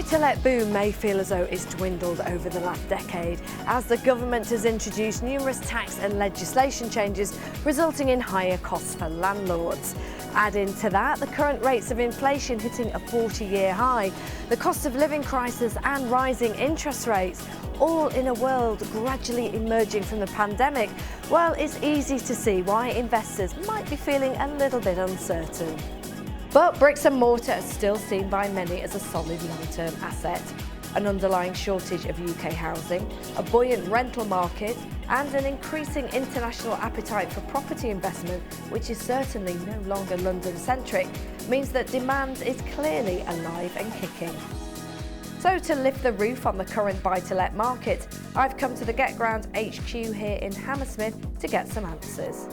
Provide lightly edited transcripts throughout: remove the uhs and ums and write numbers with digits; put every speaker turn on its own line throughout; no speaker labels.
buy-to-let boom may feel as though it's dwindled over the last decade, as the government has introduced numerous tax and legislation changes, resulting in higher costs for landlords. Add into that the current rates of inflation hitting a 40-year high, the cost of living crisis and rising interest rates, all in a world gradually emerging from the pandemic. Well, it's easy to see why investors might be feeling a little bit uncertain. But bricks and mortar are still seen by many as a solid long-term asset. An underlying shortage of UK housing, a buoyant rental market, and an increasing international appetite for property investment, which is certainly no longer London-centric, means that demand is clearly alive and kicking. So to lift the roof on the current buy-to-let market, I've come to the GetGround HQ here in Hammersmith to get some answers.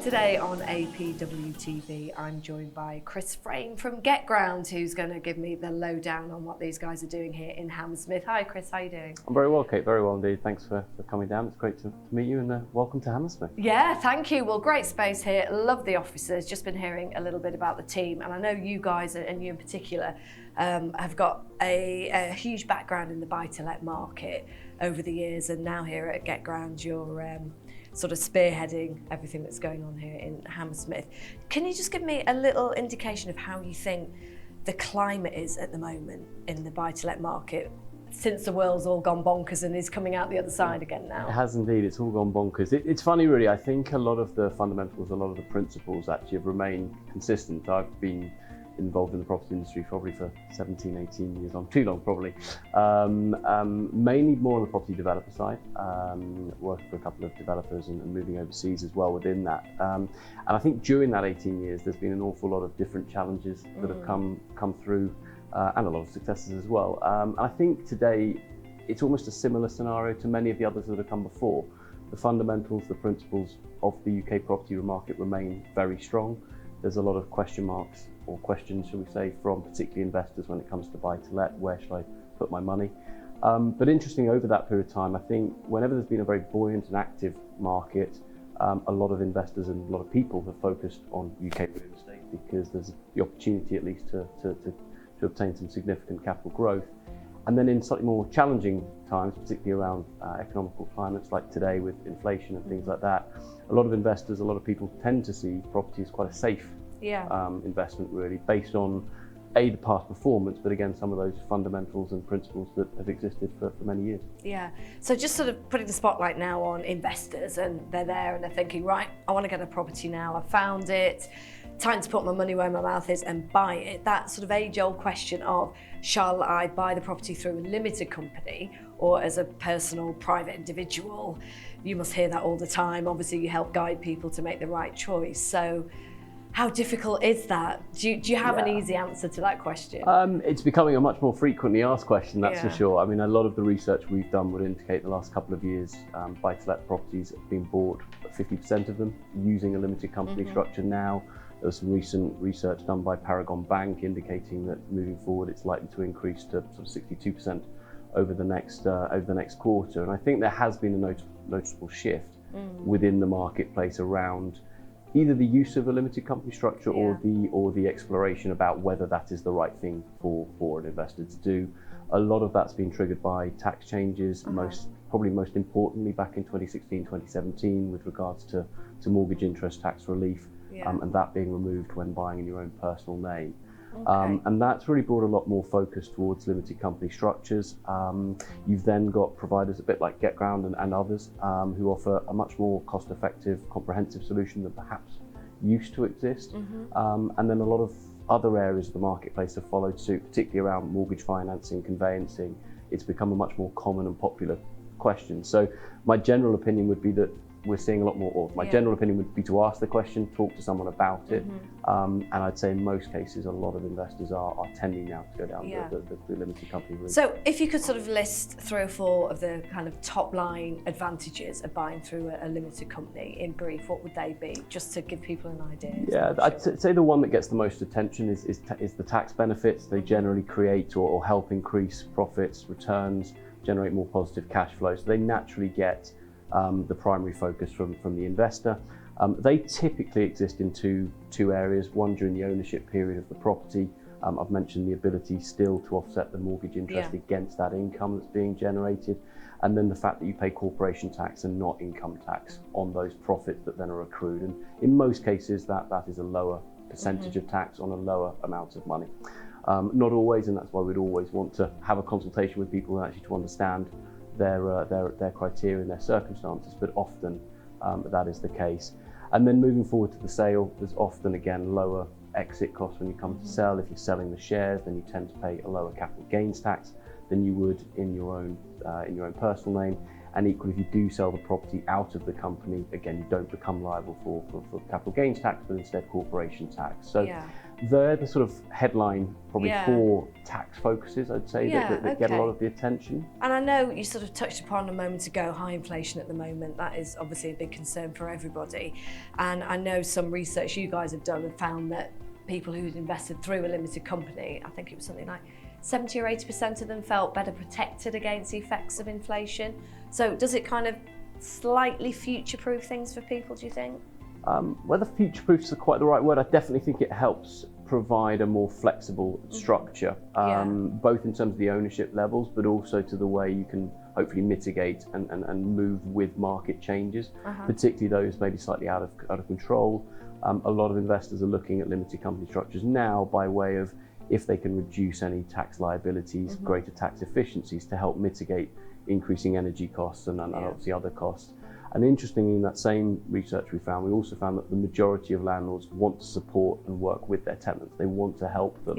Today on APW TV, I'm joined by Chris Frame from GetGround, who's going to give me the lowdown on what these guys are doing here in Hammersmith. Hi Chris, how are you doing?
I'm very well, Kate, very well indeed. Thanks for coming down. It's great to meet you, and welcome to Hammersmith.
Yeah, thank you. Well, great space here. Love the offices. Just been hearing a little bit about the team, and I know you guys, and you in particular, have got a huge background in the buy-to-let market over the years, and now here at GetGround, you're sort of spearheading everything that's going on here in Hammersmith. Can you just give me a little indication of how you think the climate is at the moment in the buy-to-let market, since the world's all gone bonkers and is coming out the other side again now?
It has indeed, it's all gone bonkers. It's funny really, I think a lot of the fundamentals, a lot of the principles actually have remained consistent. I've been involved in the property industry probably for 17, 18 years, on too long probably. Mainly more on the property developer side, working for a couple of developers and moving overseas as well within that. And I think during that 18 years, there's been an awful lot of different challenges that have come through, and a lot of successes as well. And I think today, it's almost a similar scenario to many of the others that have come before. The fundamentals, the principles of the UK property market remain very strong. There's a lot of question marks, or questions, shall we say, from particularly investors when it comes to buy-to-let. Where should I put my money? But interestingly, over that period of time, I think whenever there's been a very buoyant and active market, a lot of investors and a lot of people have focused on UK real estate because there's the opportunity at least to obtain some significant capital growth. And then in slightly more challenging times, particularly around economical climates like today with inflation and things like that, a lot of investors, a lot of people tend to see property as quite a safe investment really, based on the past performance, but again, some of those fundamentals and principles that have existed for many years.
Yeah, so just sort of putting the spotlight now on investors, and they're there and they're thinking, right, I want to get a property now, I found it, time to put my money where my mouth is and buy it. That sort of age-old question of, shall I buy the property through a limited company or as a personal private individual? You must hear that all the time. Obviously you help guide people to make the right choice. So how difficult is that? Do you have an easy answer to that question?
It's becoming a much more frequently asked question, that's for sure. I mean, a lot of the research we've done would indicate the last couple of years, buy-to-let properties have been bought, 50% of them, using a limited company structure now. There was some recent research done by Paragon Bank indicating that moving forward, it's likely to increase to sort of 62% over the next quarter. And I think there has been a noticeable shift within the marketplace around either the use of a limited company structure or the exploration about whether that is the right thing for an investor to do. A lot of that's been triggered by tax changes, probably most importantly back in 2016, 2017 with regards to mortgage interest tax relief, and that being removed when buying in your own personal name. And that's really brought a lot more focus towards limited company structures. You've then got providers a bit like GetGround and others who offer a much more cost-effective, comprehensive solution than perhaps used to exist. And then a lot of other areas of the marketplace have followed suit, particularly around mortgage financing, conveyancing. It's become a much more common and popular question. So my general opinion would be that we're seeing a lot more, or my general opinion would be to ask the question, talk to someone about it, and I'd say in most cases a lot of investors are tending now to go down the limited company route.
So if you could sort of list 3 or 4 of the kind of top line advantages of buying through a limited company in brief, what would they be, just to give people an idea?
Yeah, I'd say the one that gets the most attention is the tax benefits. They generally create or help increase profits, returns, generate more positive cash flow, so they naturally get the primary focus from the investor. They typically exist in two areas, one during the ownership period of the property, I've mentioned the ability still to offset the mortgage interest against that income that's being generated. And then the fact that you pay corporation tax and not income tax on those profits that then are accrued. And in most cases, that is a lower percentage of tax on a lower amount of money. Not always, and that's why we'd always want to have a consultation with people actually to understand their criteria and their circumstances, but often that is the case. And then moving forward to the sale, there's often, again, lower exit costs when you come to sell. If you're selling the shares, then you tend to pay a lower capital gains tax than you would in your own personal name. And equally, if you do sell the property out of the company, again, you don't become liable for capital gains tax, but instead corporation tax. So they're the sort of headline, probably 4 tax focuses, I'd say, that get a lot of the attention.
And I know you sort of touched upon a moment ago, high inflation at the moment. That is obviously a big concern for everybody. And I know some research you guys have done and found that people who'd invested through a limited company, I think it was something like 70 or 80% of them felt better protected against the effects of inflation. So does it kind of slightly future-proof things for people, do you think?
Whether future-proof is quite the right word, I definitely think it helps provide a more flexible structure, both in terms of the ownership levels, but also to the way you can hopefully mitigate and move with market changes, particularly those maybe slightly out of control. A lot of investors are looking at limited company structures now by way of, if they can reduce any tax liabilities, greater tax efficiencies to help mitigate increasing energy costs and obviously other costs. And interestingly, in that same research we also found that the majority of landlords want to support and work with their tenants. They want to help them.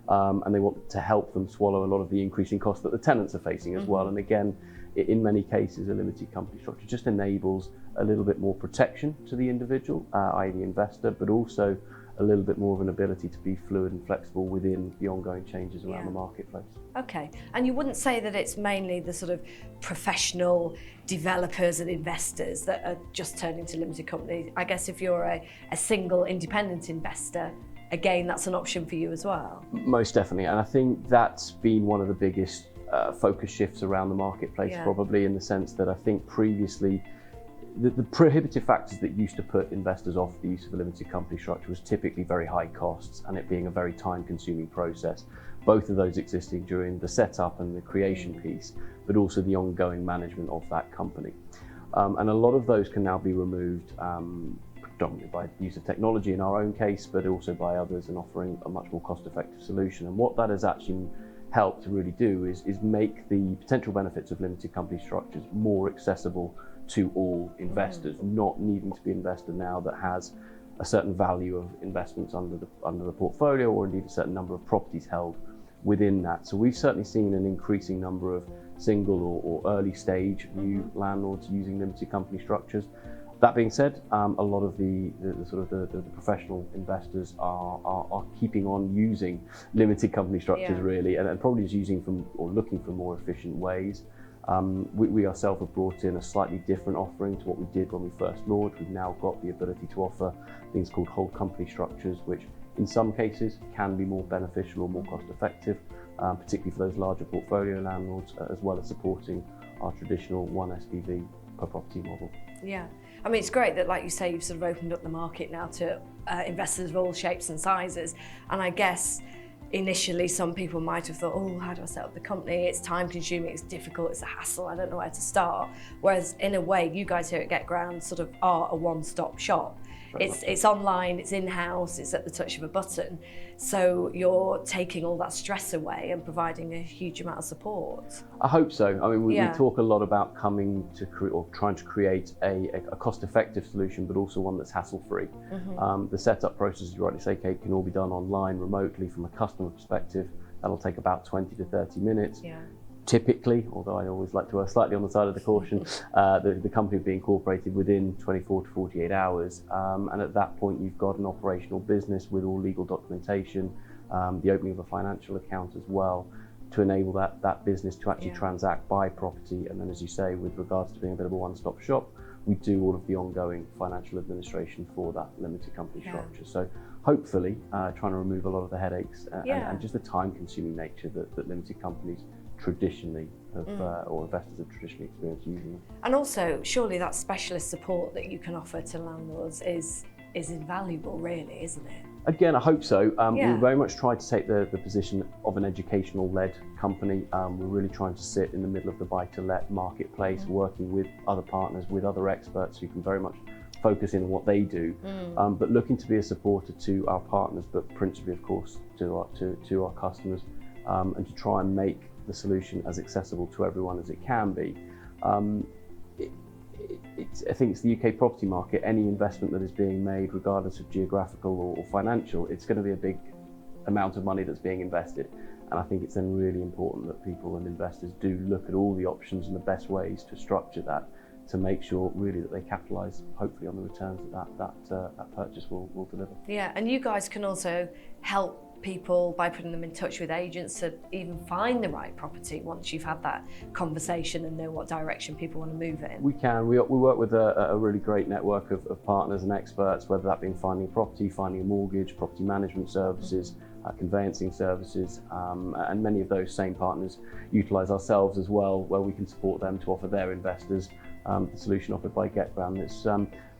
And they want to help them swallow a lot of the increasing costs that the tenants are facing as well. And again, in many cases, a limited company structure just enables a little bit more protection to the individual, i.e. the investor, but also a little bit more of an ability to be fluid and flexible within the ongoing changes around the marketplace. Okay,
and you wouldn't say that it's mainly the sort of professional developers and investors that are just turning to limited companies? I guess if you're a single independent investor, again, that's an option for you as well.
Most definitely, and I think that's been one of the biggest focus shifts around the marketplace, probably in the sense that I think previously the prohibitive factors that used to put investors off the use of a limited company structure was typically very high costs and it being a very time-consuming process. Both of those existing during the setup and the creation piece, but also the ongoing management of that company. And a lot of those can now be removed predominantly by the use of technology in our own case, but also by others, and offering a much more cost-effective solution. And what that has actually helped to really do is make the potential benefits of limited company structures more accessible to all investors, not needing to be an investor now that has a certain value of investments under the portfolio, or indeed a certain number of properties held within that. So we've certainly seen an increasing number of single or early stage new landlords using limited company structures. That being said, a lot of the professional investors are keeping on using limited company structures really, and probably just using or looking for more efficient ways. We ourselves have brought in a slightly different offering to what we did when we first launched. We've now got the ability to offer things called whole company structures, which in some cases can be more beneficial or more cost effective, particularly for those larger portfolio landlords, as well as supporting our traditional one SPV per property model.
Yeah, I mean, it's great that, like you say, you've sort of opened up the market now to investors of all shapes and sizes. And I guess initially some people might have thought, oh, how do I set up the company? It's time consuming, it's difficult, it's a hassle, I don't know where to start. Whereas in a way, you guys here at GetGround sort of are a one-stop shop. It's online, it's in-house, it's at the touch of a button. So you're taking all that stress away and providing a huge amount of support.
I hope so. I mean, we talk a lot about coming to trying to create a cost-effective solution, but also one that's hassle-free. The setup process, as you rightly say, Kate, can all be done online, remotely. From a customer perspective, that'll take about 20 to 30 minutes. Typically, although I always like to err slightly on the side of the caution, the company will be incorporated within 24 to 48 hours. And at that point, you've got an operational business with all legal documentation, the opening of a financial account as well, to enable that business to actually transact, buy property. And then, as you say, with regards to being a bit of a one-stop shop, we do all of the ongoing financial administration for that limited company structure. So hopefully, trying to remove a lot of the headaches and just the time-consuming nature that limited companies traditionally have, or investors have traditionally experienced using them.
And also, surely that specialist support that you can offer to landlords is invaluable, really, isn't it?
Again, I hope so.
Yeah.
We very much try to take the position of an educational-led company. We're really trying to sit in the middle of the buy-to-let marketplace, working with other partners, with other experts who can very much focus in on what they do, but looking to be a supporter to our partners, but principally, of course, to our customers, and to try and make the solution as accessible to everyone as it can be. I think it's the UK property market. Any investment that is being made, regardless of geographical or financial, it's going to be a big amount of money that's being invested. And I think it's then really important that people and investors do look at all the options and the best ways to structure that, to make sure really that they capitalise, hopefully, on the returns that purchase will deliver.
Yeah, and you guys can also help people by putting them in touch with agents to even find the right property once you've had that conversation and know what direction people want to move in.
We can. We work with a really great network of partners and experts, whether that be finding a property, finding a mortgage, property management services, conveyancing services, and many of those same partners utilise ourselves as well, where we can support them to offer their investors the solution offered by GetGround. It's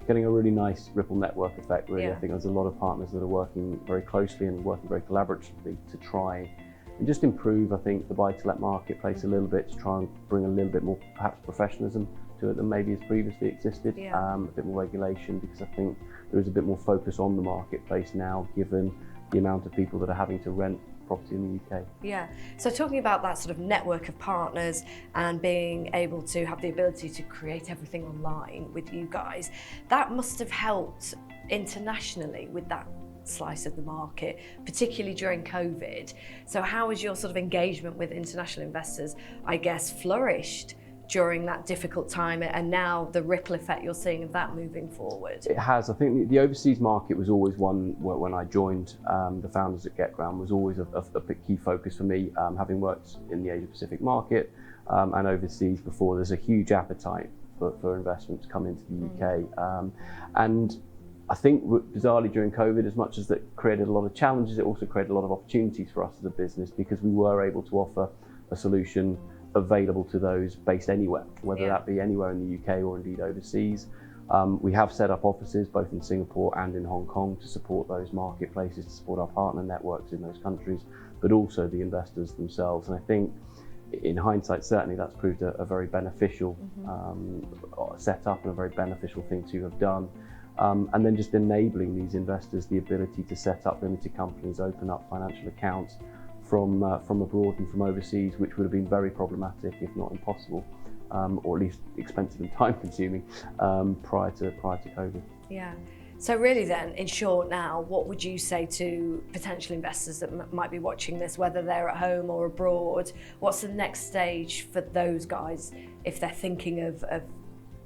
getting a really nice ripple network effect, really. Yeah. I think there's a lot of partners that are working very closely and working very collaboratively to try and just improve, I think, the buy-to-let marketplace a little bit, to try and bring a little bit more, perhaps, professionalism to it than maybe has previously existed, a bit more regulation, because I think there is a bit more focus on the marketplace now, given the amount of people that are having to rent property in the UK.
Yeah, so talking about that sort of network of partners and being able to have the ability to create everything online with you guys, that must have helped internationally with that slice of the market, particularly during COVID. So how has your sort of engagement with international investors, I guess, flourished during that difficult time, and now the ripple effect you're seeing of that moving forward?
It has. I think the overseas market was always one where, when I joined the founders at GetGround, was always a key focus for me. Having worked in the Asia Pacific market and overseas before, there's a huge appetite for investment to come into the UK. And I think bizarrely during COVID, as much as that created a lot of challenges, it also created a lot of opportunities for us as a business, because we were able to offer a solution available to those based anywhere, whether that be anywhere in the UK or indeed overseas. We have set up offices both in Singapore and in Hong Kong to support those marketplaces, to support our partner networks in those countries, but also the investors themselves. And I think in hindsight, certainly that's proved a very beneficial setup and a very beneficial thing to have done. And then just enabling these investors the ability to set up limited companies, open up financial accounts from abroad and from overseas, which would have been very problematic, if not impossible, or at least expensive and time-consuming prior to COVID.
Yeah. So really then, in short now, what would you say to potential investors that might be watching this, whether they're at home or abroad? What's the next stage for those guys if they're thinking of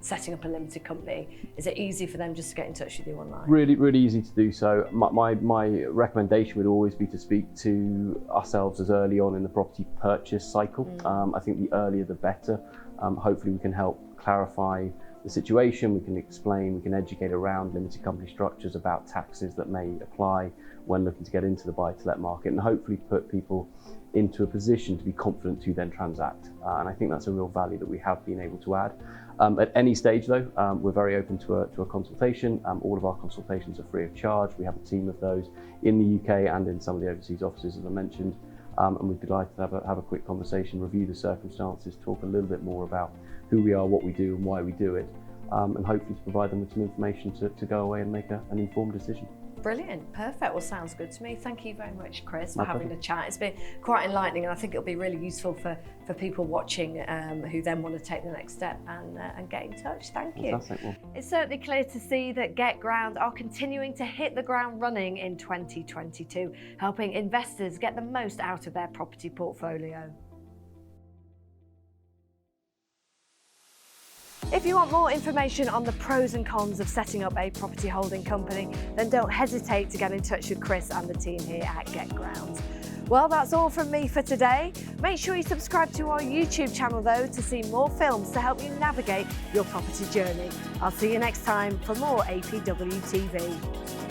setting up a limited company? Is it easy for them just to get in touch with you online?
Really, really easy to do so. My recommendation would always be to speak to ourselves as early on in the property purchase cycle. I think the earlier the better. Hopefully we can help clarify the situation, we can explain, we can educate around limited company structures, about taxes that may apply when looking to get into the buy-to-let market, and hopefully put people into a position to be confident to then transact. And I think that's a real value that we have been able to add. At any stage though, we're very open to a consultation. All of our consultations are free of charge. We have a team of those in the UK and in some of the overseas offices, as I mentioned. And we'd be delighted to have a quick conversation, review the circumstances, talk a little bit more about who we are, what we do and why we do it, and hopefully to provide them with some information to go away and make an informed decision.
Brilliant, perfect. Well, sounds good to me. Thank you very much, Chris, for having a chat. It's been quite enlightening, and I think it'll be really useful for people watching who then want to take the next step and get in touch. Thank you.
Fantastic.
It's certainly clear to see that GetGround are continuing to hit the ground running in 2022, helping investors get the most out of their property portfolio. If you want more information on the pros and cons of setting up a property holding company, then don't hesitate to get in touch with Chris and the team here at GetGround. Well, that's all from me for today. Make sure you subscribe to our YouTube channel though to see more films to help you navigate your property journey. I'll see you next time for more APW TV.